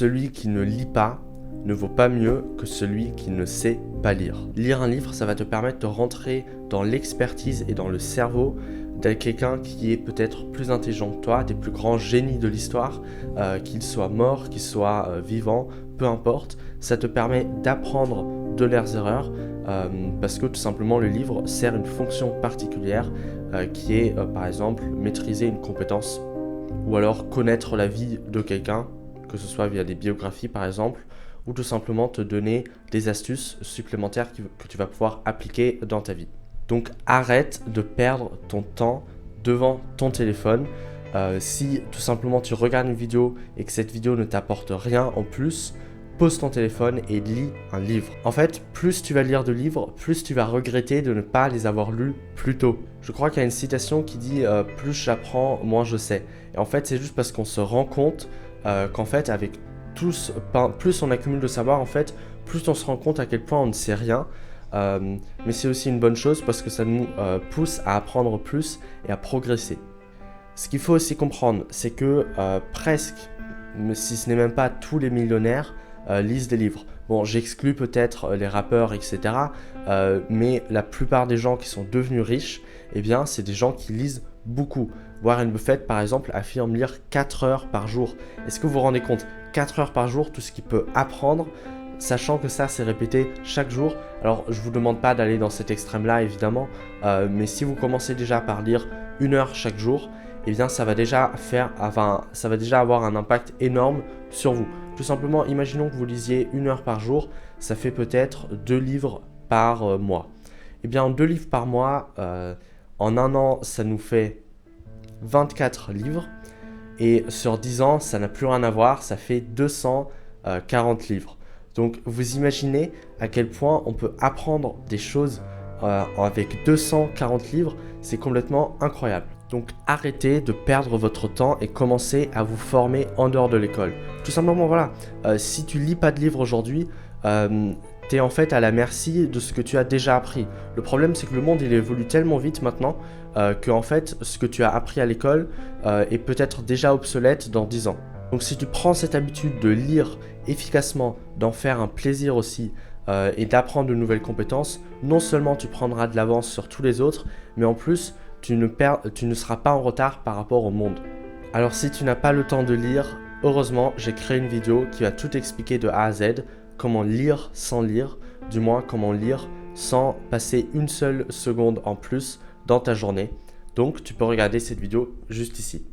celui qui ne lit pas ne vaut pas mieux que celui qui ne sait pas lire. Lire un livre, ça va te permettre de rentrer dans l'expertise et dans le cerveau de quelqu'un qui est peut-être plus intelligent que toi, des plus grands génies de l'histoire, qu'il soit mort, qu'il soit vivant, peu importe. Ça te permet d'apprendre de leurs erreurs parce que tout simplement le livre sert une fonction particulière qui est par exemple maîtriser une compétence ou alors connaître la vie de quelqu'un, que ce soit via des biographies par exemple, ou tout simplement te donner des astuces supplémentaires que tu vas pouvoir appliquer dans ta vie. Donc arrête de perdre ton temps devant ton téléphone. Si tout simplement tu regardes une vidéo et que cette vidéo ne t'apporte rien en plus, pose ton téléphone et lis un livre. En fait, plus tu vas lire de livres, plus tu vas regretter de ne pas les avoir lus plus tôt. Je crois qu'il y a une citation qui dit « plus j'apprends, moins je sais ». Et en fait, c'est juste parce qu'on se rend compte qu'en fait, avec plus on accumule de savoir, en fait, plus on se rend compte à quel point on ne sait rien. Mais c'est aussi une bonne chose parce que ça nous pousse à apprendre plus et à progresser. Ce qu'il faut aussi comprendre, c'est que presque, si ce n'est même pas tous les millionnaires, lisent des livres. Bon, j'exclus peut-être les rappeurs, etc. Mais la plupart des gens qui sont devenus riches, eh bien, c'est des gens qui lisent beaucoup. Warren Buffett, par exemple, affirme lire 4 heures par jour. Est-ce que vous vous rendez compte? 4 heures par jour, tout ce qu'il peut apprendre, sachant que ça, c'est répété chaque jour. Alors, je ne vous demande pas d'aller dans cet extrême-là, évidemment, mais si vous commencez déjà par lire 1 heure chaque jour, eh bien, ça va déjà avoir un impact énorme sur vous. Tout simplement, imaginons que vous lisiez 1 heure par jour, ça fait peut-être 2 livres par mois. Eh bien, 2 livres par mois, en 1 an, ça nous fait 24 livres. Et sur 10 ans, ça n'a plus rien à voir, ça fait 240 livres. Donc, vous imaginez à quel point on peut apprendre des choses avec 240 livres, c'est complètement incroyable. Donc arrêtez de perdre votre temps et commencez à vous former en dehors de l'école. Tout simplement, voilà, si tu lis pas de livres aujourd'hui, tu es en fait à la merci de ce que tu as déjà appris. Le problème, c'est que le monde il évolue tellement vite maintenant que en fait, ce que tu as appris à l'école est peut-être déjà obsolète dans 10 ans. Donc si tu prends cette habitude de lire efficacement, d'en faire un plaisir aussi, et d'apprendre de nouvelles compétences, non seulement tu prendras de l'avance sur tous les autres, mais en plus, tu ne seras pas en retard par rapport au monde. Alors si tu n'as pas le temps de lire, heureusement, j'ai créé une vidéo qui va tout expliquer de A à Z, comment lire sans lire, du moins comment lire sans passer une seule seconde en plus dans ta journée. Donc tu peux regarder cette vidéo juste ici.